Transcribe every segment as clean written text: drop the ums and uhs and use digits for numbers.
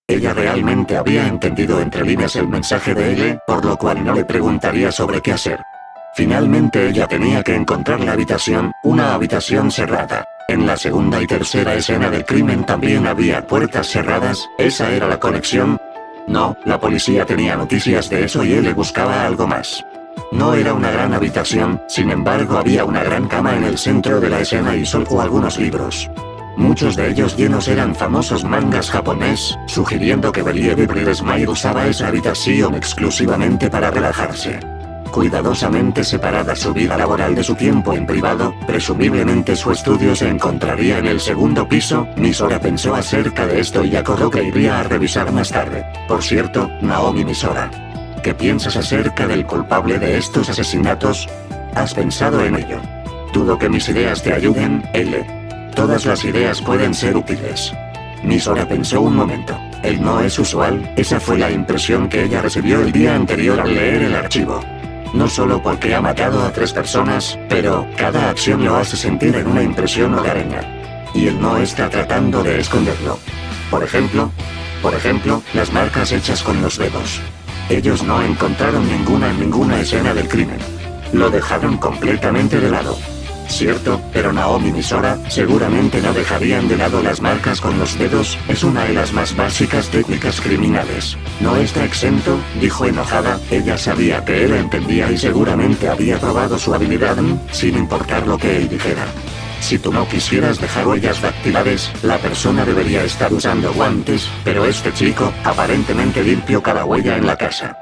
Ella realmente había entendido entre líneas el mensaje de L, por lo cual no le preguntaría sobre qué hacer. Finalmente ella tenía que encontrar la habitación, una habitación cerrada. En la segunda y tercera escena del crimen también había puertas cerradas, ¿esa era la conexión? No, la policía tenía noticias de eso y él buscaba algo más. No era una gran habitación, sin embargo había una gran cama en el centro de la escena y solo algunos libros. Muchos de ellos llenos eran famosos mangas japonés, sugiriendo que Believe Smile usaba esa habitación exclusivamente para relajarse. Cuidadosamente separada su vida laboral de su tiempo en privado, presumiblemente su estudio se encontraría en el segundo piso. Misora pensó acerca de esto y acordó que iría a revisar más tarde. Por cierto, Naomi Misora, ¿qué piensas acerca del culpable de estos asesinatos? ¿Has pensado en ello? Dudo que mis ideas te ayuden, L. Todas las ideas pueden ser útiles. Misora pensó un momento. Él no es usual, esa fue la impresión que ella recibió el día anterior al leer el archivo. No solo porque ha matado a 3 personas, pero cada acción lo hace sentir en una impresión hogareña. Y él no está tratando de esconderlo. Por ejemplo, las marcas hechas con los dedos. Ellos no encontraron ninguna en ninguna escena del crimen. Lo dejaron completamente de lado. Cierto, pero Naomi Misora, seguramente no dejarían de lado las marcas con los dedos, es una de las más básicas técnicas criminales. No está exento, dijo enojada, ella sabía que él entendía y seguramente había probado su habilidad, sin importar lo que él dijera. Si tú no quisieras dejar huellas dactilares, la persona debería estar usando guantes, pero este chico, aparentemente limpió cada huella en la casa.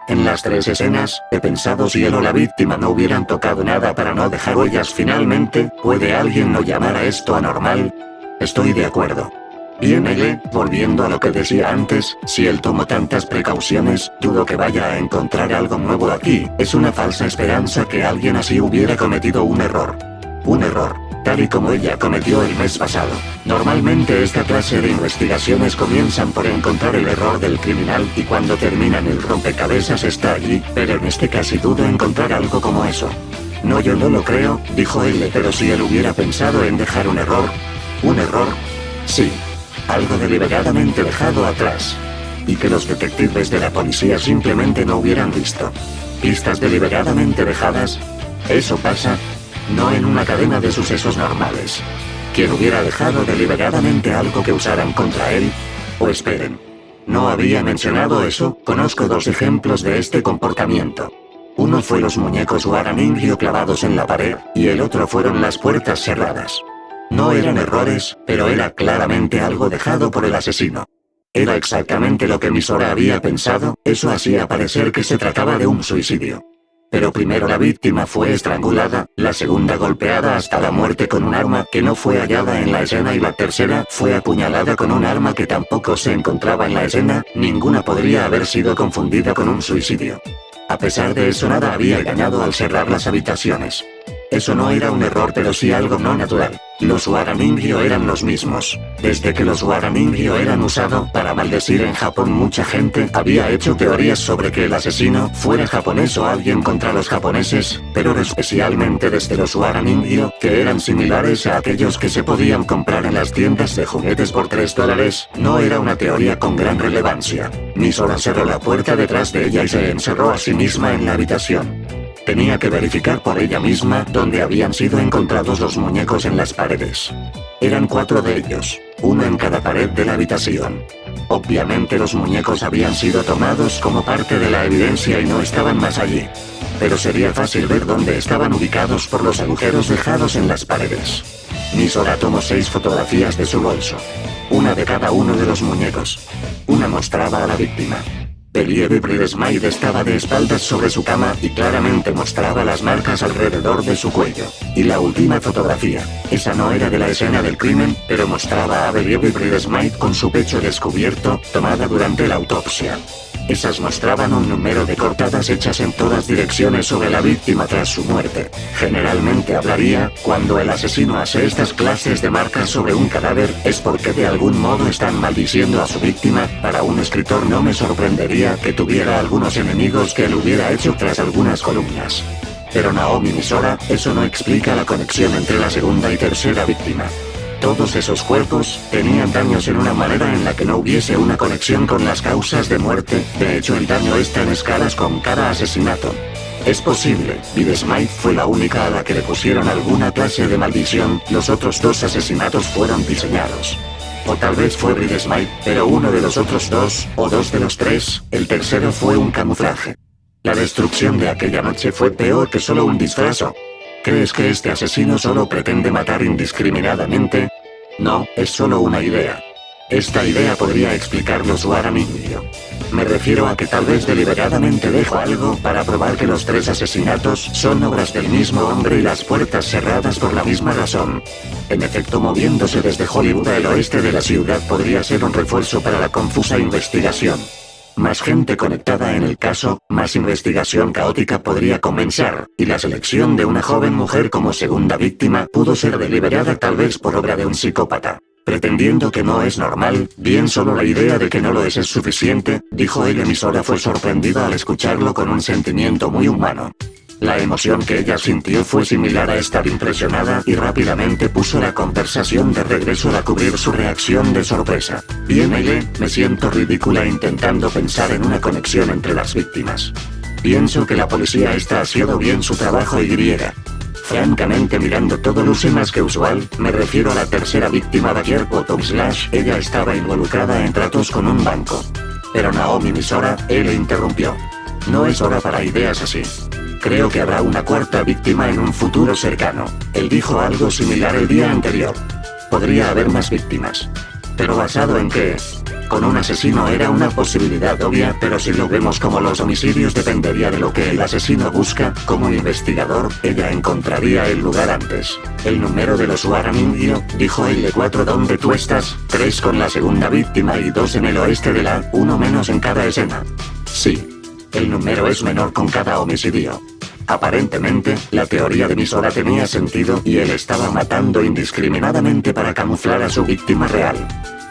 En las 3 escenas, he pensado si él o la víctima no hubieran tocado nada para no dejar huellas finalmente, ¿puede alguien no llamar a esto anormal? Estoy de acuerdo. Bien L, volviendo a lo que decía antes, si él tomó tantas precauciones, dudo que vaya a encontrar algo nuevo aquí, es una falsa esperanza que alguien así hubiera cometido un error. Un error, tal y como ella cometió el mes pasado. Normalmente esta clase de investigaciones comienzan por encontrar el error del criminal y cuando terminan el rompecabezas está allí, pero en este caso dudo encontrar algo como eso. No, yo no lo creo, dijo él, pero si él hubiera pensado en dejar un error. ¿Un error? Sí. Algo deliberadamente dejado atrás. Y que los detectives de la policía simplemente no hubieran visto. Pistas deliberadamente dejadas. ¿Eso pasa? No en una cadena de sucesos normales. ¿Quién hubiera dejado deliberadamente algo que usaran contra él? O esperen. ¿No había mencionado eso? Conozco 2 ejemplos de este comportamiento. Uno fue los muñecos Waraningyo clavados en la pared, y el otro fueron las puertas cerradas. No eran errores, pero era claramente algo dejado por el asesino. Era exactamente lo que Misora había pensado, eso hacía parecer que se trataba de un suicidio. Pero primero la víctima fue estrangulada, la segunda golpeada hasta la muerte con un arma que no fue hallada en la escena y la tercera fue apuñalada con un arma que tampoco se encontraba en la escena, ninguna podría haber sido confundida con un suicidio. A pesar de eso nada había ganado al cerrar las habitaciones. Eso no era un error pero sí algo no natural. Los Waraningyo eran los mismos. Desde que los Waraningyo eran usados para maldecir en Japón mucha gente había hecho teorías sobre que el asesino fuera japonés o alguien contra los japoneses, pero especialmente desde los Waraningyo, que eran similares a aquellos que se podían comprar en las tiendas de juguetes por $3, no era una teoría con gran relevancia. Misora cerró la puerta detrás de ella y se encerró a sí misma en la habitación. Tenía que verificar por ella misma dónde habían sido encontrados los muñecos en las paredes. Eran 4 de ellos, uno en cada pared de la habitación. Obviamente los muñecos habían sido tomados como parte de la evidencia y no estaban más allí. Pero sería fácil ver dónde estaban ubicados por los agujeros dejados en las paredes. Misora tomó 6 fotografías de su bolso. Una de cada uno de los muñecos. Una mostraba a la víctima. Believe Smile estaba de espaldas sobre su cama y claramente mostraba las marcas alrededor de su cuello. Y la última fotografía, esa no era de la escena del crimen, pero mostraba a Believe Smile con su pecho descubierto, tomada durante la autopsia. Esas mostraban un número de cortadas hechas en todas direcciones sobre la víctima tras su muerte. Generalmente hablaría, cuando el asesino hace estas clases de marcas sobre un cadáver, es porque de algún modo están maldiciendo a su víctima. Para un escritor no me sorprendería que tuviera algunos enemigos que él hubiera hecho tras algunas columnas. Pero Naomi Misora, eso no explica la conexión entre la segunda y tercera víctima. Todos esos cuerpos tenían daños en una manera en la que no hubiese una conexión con las causas de muerte. De hecho, el daño está en escalas con cada asesinato. Es posible, Bide Smythe fue la única a la que le pusieron alguna clase de maldición. Los otros dos asesinatos fueron diseñados. O tal vez fue Bide Smythe, pero uno de los otros dos, o dos de los tres, el tercero fue un camuflaje. La destrucción de aquella noche fue peor que solo un disfraz. ¿Crees que este asesino solo pretende matar indiscriminadamente? No, es solo una idea. Esta idea podría explicarlo su Aramindio. Me refiero a que tal vez deliberadamente dejó algo para probar que los tres asesinatos son obras del mismo hombre y las puertas cerradas por la misma razón. En efecto, moviéndose desde Hollywood al oeste de la ciudad podría ser un refuerzo para la confusa investigación. Más gente conectada en el caso, más investigación caótica podría comenzar, y la selección de una joven mujer como segunda víctima pudo ser deliberada tal vez por obra de un psicópata. Pretendiendo que no es normal, bien solo la idea de que no lo es suficiente, dijo ella. Emisora fue sorprendida al escucharlo con un sentimiento muy humano. La emoción que ella sintió fue similar a estar impresionada y rápidamente puso la conversación de regreso a cubrir su reacción de sorpresa. Bien, Elle, me siento ridícula intentando pensar en una conexión entre las víctimas. Pienso que la policía está haciendo bien su trabajo y francamente, mirando todo luce más que usual. Me refiero a la tercera víctima de ayer. Ella estaba involucrada en tratos con un banco. Pero Naomi Misora, él le interrumpió. No es hora para ideas así. Creo que habrá una cuarta víctima en un futuro cercano. Él dijo algo similar el día anterior. Podría haber más víctimas. ¿Pero basado en qué? Con un asesino era una posibilidad obvia, pero si lo vemos como los homicidios dependería de lo que el asesino busca. Como investigador, ella encontraría el lugar antes. El número de los Aramindio, dijo L4. ¿Dónde tú estás? 3 con la segunda víctima y 2 en el oeste de la, 1 menos en cada escena. Sí. El número es menor con cada homicidio. Aparentemente, la teoría de Misora tenía sentido y él estaba matando indiscriminadamente para camuflar a su víctima real.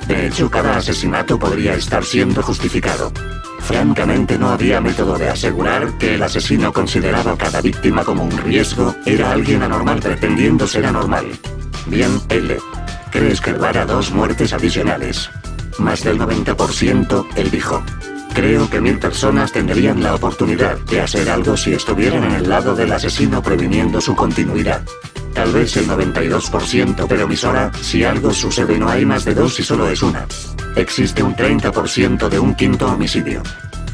De hecho, cada asesinato podría estar siendo justificado. Francamente, no había método de asegurar que el asesino consideraba a cada víctima como un riesgo. Era alguien anormal pretendiendo ser anormal. Bien, L. ¿Crees que habrá 2 muertes adicionales? Más del 90%, él dijo. Creo que 1000 personas tendrían la oportunidad de hacer algo si estuvieran en el lado del asesino previniendo su continuidad. Tal vez el 92%, pero Misora, si algo sucede no hay más de 2 y solo es una. Existe un 30% de un quinto homicidio.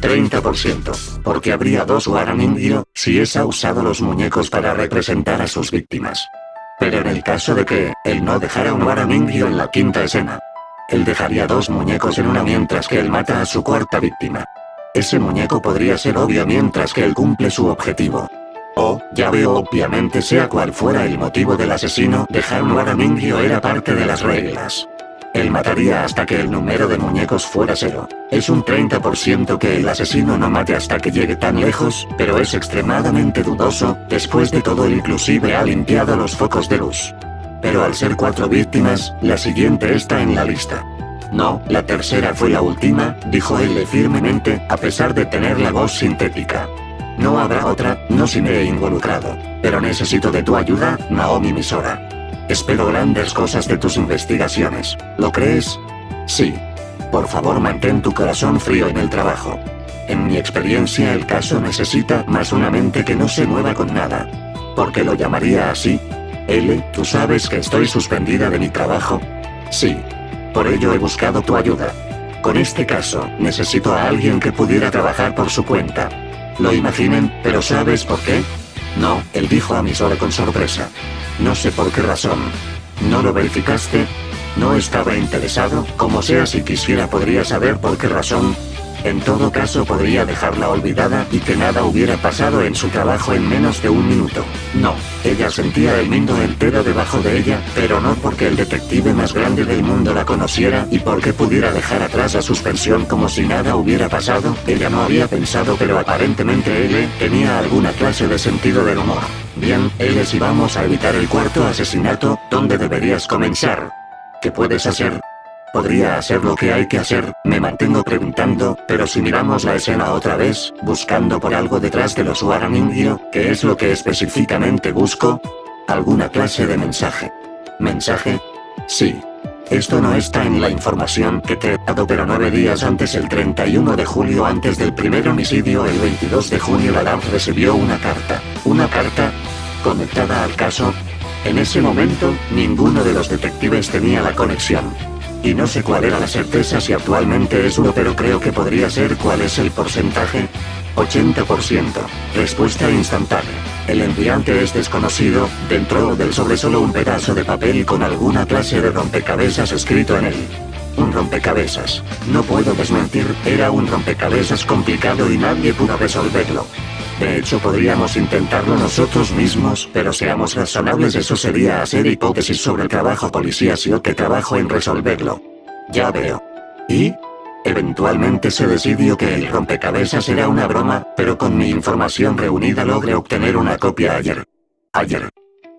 30%, porque habría 2 Aramindio, si es ha usado los muñecos para representar a sus víctimas. Pero en el caso de que él no dejara un Aramindio en la quinta escena, él dejaría 2 muñecos en una mientras que él mata a su cuarta víctima. Ese muñeco podría ser obvio mientras que él cumple su objetivo. Oh, ya veo, obviamente sea cual fuera el motivo del asesino, dejar un Aramindio era parte de las reglas. Él mataría hasta que el número de muñecos fuera 0. Es un 30% que el asesino no mate hasta que llegue tan lejos, pero es extremadamente dudoso. Después de todo, él inclusive ha limpiado los focos de luz. Pero al ser 4 víctimas, la siguiente está en la lista. No, la tercera fue la última, dijo él firmemente, a pesar de tener la voz sintética. No habrá otra, no si me he involucrado. Pero necesito de tu ayuda, Naomi Misora. Espero grandes cosas de tus investigaciones. ¿Lo crees? Sí. Por favor, mantén tu corazón frío en el trabajo. En mi experiencia, el caso necesita más una mente que no se mueva con nada. ¿Por qué lo llamaría así? L, ¿tú sabes que estoy suspendida de mi trabajo? Sí. Por ello he buscado tu ayuda. Con este caso, necesito a alguien que pudiera trabajar por su cuenta. Lo imaginen, pero ¿sabes por qué? No, él dijo a Misora con sorpresa. No sé por qué razón. ¿No lo verificaste? No estaba interesado, como sea, si quisiera podría saber por qué razón. En todo caso podría dejarla olvidada y que nada hubiera pasado en su trabajo en menos de 1 minuto. No, ella sentía el mundo entero debajo de ella, pero no porque el detective más grande del mundo la conociera y porque pudiera dejar atrás la suspensión como si nada hubiera pasado. Ella no había pensado, pero aparentemente él tenía alguna clase de sentido del humor. Bien, L, si vamos a evitar el cuarto asesinato, ¿dónde deberías comenzar? ¿Qué puedes hacer? Podría hacer lo que hay que hacer, me mantengo preguntando, pero si miramos la escena otra vez, buscando por algo detrás de los Aramindio, ¿qué es lo que específicamente busco? Alguna clase de mensaje. ¿Mensaje? Sí. Esto no está en la información que te he dado, pero 9 días antes, el 31 de julio, antes del primer homicidio, el 22 de junio, la LAPD recibió una carta. ¿Una carta? ¿Conectada al caso? En ese momento, ninguno de los detectives tenía la conexión. Y no sé cuál era la certeza si actualmente es uno, pero creo que podría ser. ¿Cuál es el porcentaje? 80%. Respuesta instantánea. El enviante es desconocido, dentro del sobre solo un pedazo de papel con alguna clase de rompecabezas escrito en él. Un rompecabezas. No puedo desmentir, era un rompecabezas complicado y nadie pudo resolverlo. De hecho, podríamos intentarlo nosotros mismos, pero seamos razonables, eso sería hacer hipótesis sobre el trabajo policías y yo que trabajo en resolverlo. Ya veo. ¿Y? Eventualmente se decidió que el rompecabezas era una broma, pero con mi información reunida logré obtener una copia ayer.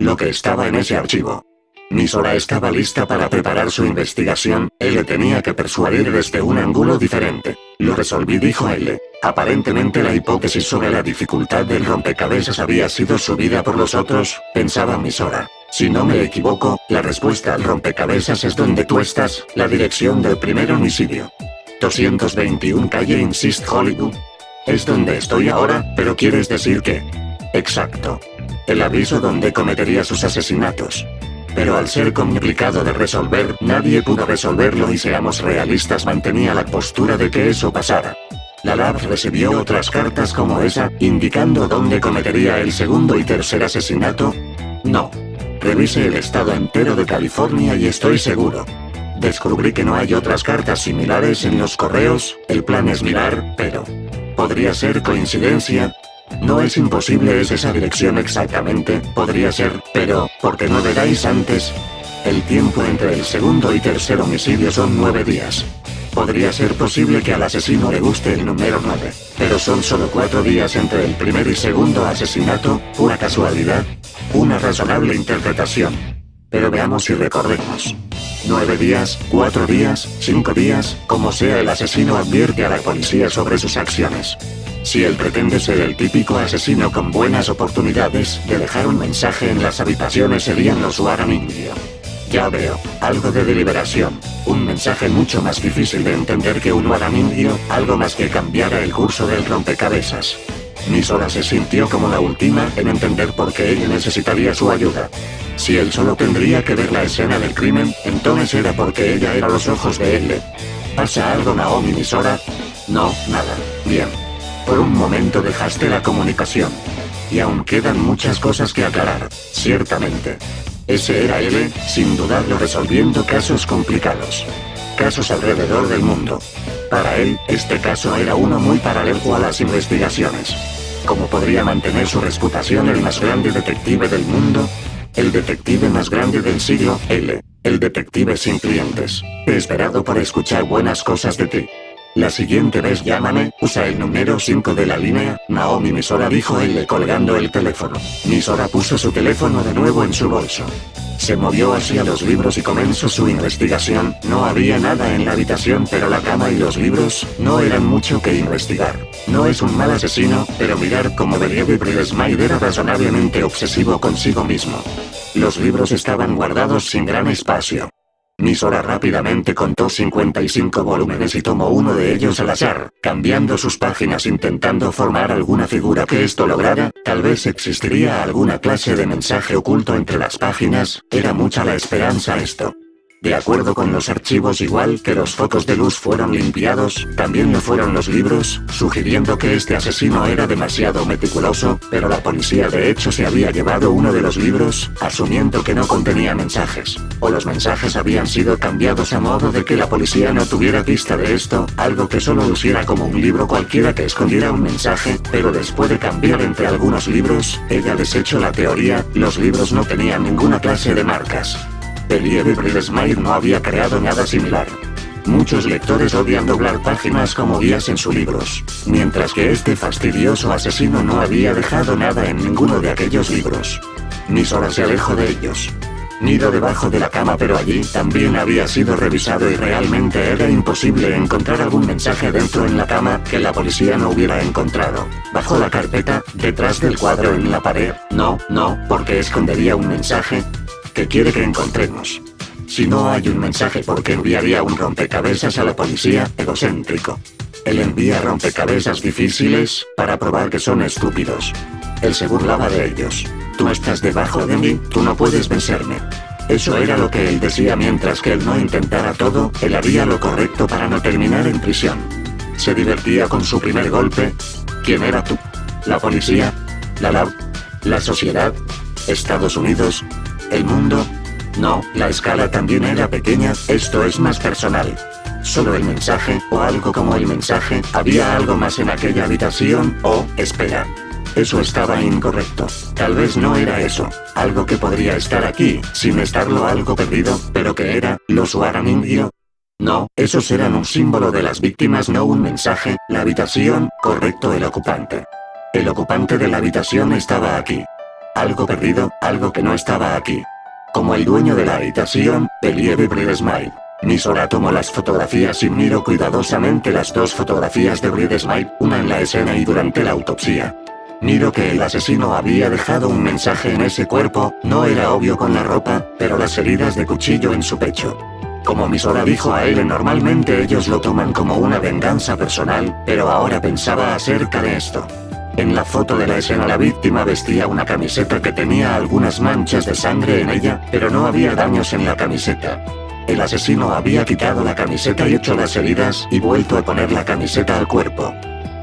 Lo que estaba en ese archivo. Miss Hora estaba lista para preparar su investigación, él tenía que persuadir desde un ángulo diferente. Lo resolví, dijo él. Aparentemente la hipótesis sobre la dificultad del rompecabezas había sido subida por los otros, pensaba Miss Hora. Si no me equivoco, la respuesta al rompecabezas es donde tú estás, la dirección del primer homicidio. 221 calle Insist Hollywood. Es donde estoy ahora, pero ¿quieres decir que? Exacto. El aviso donde cometería sus asesinatos. Pero al ser complicado de resolver, nadie pudo resolverlo y seamos realistas, mantenía la postura de que eso pasara. La LAPD recibió otras cartas como esa, indicando dónde cometería el segundo y tercer asesinato. No. Revise el estado entero de California y estoy seguro. Descubrí que no hay otras cartas similares en los correos, el plan es mirar, pero... ¿podría ser coincidencia? No es imposible, es esa dirección exactamente, podría ser, pero, ¿por qué no veráis antes? El tiempo entre el segundo y tercer homicidio son 9 días. Podría ser posible que al asesino le guste el número 9, pero son solo 4 días entre el primer y segundo asesinato, ¿pura casualidad? Una razonable interpretación. Pero veamos si recordemos. 9 días, 4 días, 5 días, como sea, el asesino advierte a la policía sobre sus acciones. Si él pretende ser el típico asesino con buenas oportunidades de dejar un mensaje en las habitaciones, serían los Warren Indio. Ya veo, algo de deliberación, un mensaje mucho más difícil de entender que un Warren Indio, algo más que cambiara el curso del rompecabezas. Miss Hora se sintió como la última en entender por qué ella necesitaría su ayuda. Si él solo tendría que ver la escena del crimen, entonces era porque ella era los ojos de él. ¿Pasa algo, Naomi, Miss Hora? No, nada. Bien. Por un momento dejaste la comunicación. Y aún quedan muchas cosas que aclarar, ciertamente. Ese era él, sin dudarlo, resolviendo casos complicados. Casos alrededor del mundo. Para él, este caso era uno muy paralelo a las investigaciones. ¿Cómo podría mantener su reputación el más grande detective del mundo? El detective más grande del siglo, él. El detective sin clientes. He esperado por escuchar buenas cosas de ti. La siguiente vez llámame, usa el número 5 de la línea, Naomi, Miss Hora, dijo él colgando el teléfono. Miss Hora puso su teléfono de nuevo en su bolso. Se movió hacia los libros y comenzó su investigación. No había nada en la habitación, pero la cama y los libros no eran mucho que investigar. No es un mal asesino, pero mirar cómo vería Bill Smythe era razonablemente obsesivo consigo mismo. Los libros estaban guardados sin gran espacio. Miss Hora rápidamente contó 55 volúmenes y tomó uno de ellos al azar, cambiando sus páginas intentando formar alguna figura que esto lograra. Tal vez existiría alguna clase de mensaje oculto entre las páginas, era mucha la esperanza esto. De acuerdo con los archivos, igual que los focos de luz fueron limpiados, también lo fueron los libros, sugiriendo que este asesino era demasiado meticuloso, pero la policía de hecho se había llevado uno de los libros, asumiendo que no contenía mensajes. O los mensajes habían sido cambiados a modo de que la policía no tuviera pista de esto, algo que solo luciera como un libro cualquiera que escondiera un mensaje, pero después de cambiar entre algunos libros, ella desechó la teoría, los libros no tenían ninguna clase de marcas. Bill Smythe no había creado nada similar. Muchos lectores odian doblar páginas como guías en sus libros, mientras que este fastidioso asesino no había dejado nada en ninguno de aquellos libros. Miss Hora se alejó de ellos. Miró debajo de la cama, pero allí también había sido revisado y realmente era imposible encontrar algún mensaje dentro en la cama que la policía no hubiera encontrado. Bajo la carpeta, detrás del cuadro en la pared, no, ¿por qué escondería un mensaje? ¿Qué quiere que encontremos? Si no hay un mensaje, ¿por qué enviaría un rompecabezas a la policía? Egocéntrico. Él envía rompecabezas difíciles, para probar que son estúpidos. Él se burlaba de ellos. Tú estás debajo de mí, tú no puedes vencerme. Eso era lo que él decía, mientras que él no intentara todo, él haría lo correcto para no terminar en prisión. Se divertía con su primer golpe. ¿Quién era tú? ¿La policía? ¿La LAB? ¿La sociedad? ¿Estados Unidos? ¿El mundo? No, la escala también era pequeña, esto es más personal. Solo el mensaje, o algo como el mensaje, había algo más en aquella habitación, espera. Eso estaba incorrecto. Tal vez no era eso. Algo que podría estar aquí, sin estarlo, algo perdido, pero ¿qué era? ¿Los Warren Indio? No, esos eran un símbolo de las víctimas, no un mensaje. La habitación, correcto, el ocupante. El ocupante de la habitación estaba aquí. Algo perdido, algo que no estaba aquí. Como el dueño de la habitación, Believe Bride Smile. Misora tomó las fotografías y miró cuidadosamente las dos fotografías de Bride Smile, una en la escena y durante la autopsia. Miró que el asesino había dejado un mensaje en ese cuerpo, no era obvio con la ropa, pero las heridas de cuchillo en su pecho. Como Misora dijo a él, normalmente ellos lo toman como una venganza personal, pero ahora pensaba acerca de esto. En la foto de la escena la víctima vestía una camiseta que tenía algunas manchas de sangre en ella, pero no había daños en la camiseta. El asesino había quitado la camiseta y hecho las heridas y vuelto a poner la camiseta al cuerpo.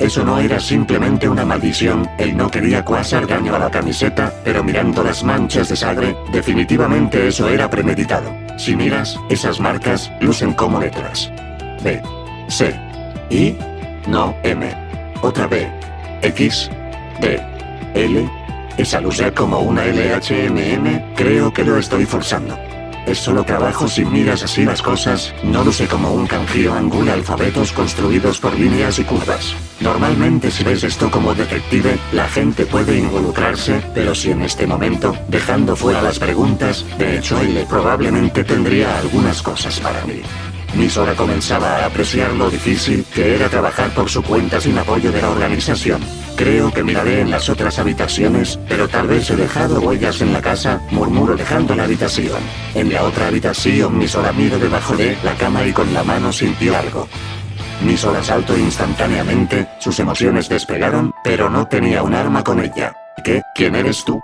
Eso no era simplemente una maldición, él no quería causar daño a la camiseta, pero mirando las manchas de sangre, definitivamente eso era premeditado. Si miras, esas marcas, lucen como letras. B. C. I. No, M. Otra B. X. D. L. Esa luce como una LHMM, creo que lo estoy forzando. Es solo trabajo si miras así las cosas, no luce como un kanji o hangul, alfabetos construidos por líneas y curvas. Normalmente si ves esto como detective, la gente puede involucrarse, pero si en este momento, dejando fuera las preguntas, de hecho él probablemente tendría algunas cosas para mí. Misora comenzaba a apreciar lo difícil que era trabajar por su cuenta sin apoyo de la organización. Creo que miraré en las otras habitaciones, pero tal vez he dejado huellas en la casa, murmuró dejando la habitación. En la otra habitación Misora miró debajo de la cama y con la mano sintió algo. Misora saltó instantáneamente, sus emociones despegaron, pero no tenía un arma con ella. ¿Qué? ¿Quién eres tú?,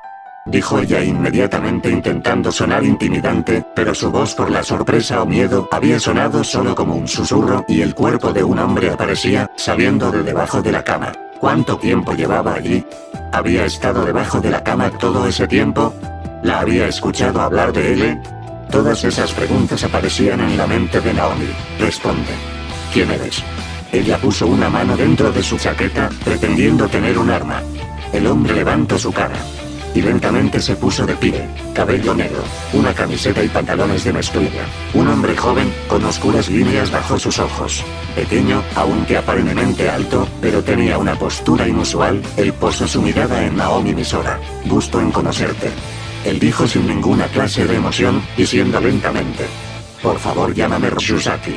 dijo ella inmediatamente intentando sonar intimidante, pero su voz por la sorpresa o miedo había sonado solo como un susurro y el cuerpo de un hombre aparecía, saliendo de debajo de la cama. ¿Cuánto tiempo llevaba allí? ¿Había estado debajo de la cama todo ese tiempo? ¿La había escuchado hablar de él? Todas esas preguntas aparecían en la mente de Naomi. Responde. ¿Quién eres? Ella puso una mano dentro de su chaqueta, pretendiendo tener un arma. El hombre levantó su cara y lentamente se puso de pie, cabello negro, una camiseta y pantalones de mezclilla. Un hombre joven, con oscuras líneas bajo sus ojos. Pequeño, aunque aparentemente alto, pero tenía una postura inusual. Él posó su mirada en Naomi Misora. Gusto en conocerte. Él dijo sin ninguna clase de emoción, diciendo lentamente. Por favor llámame Ryusaki.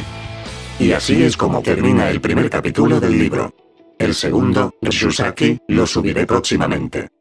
Y así es como termina el primer capítulo del libro. El segundo, Ryusaki, lo subiré próximamente.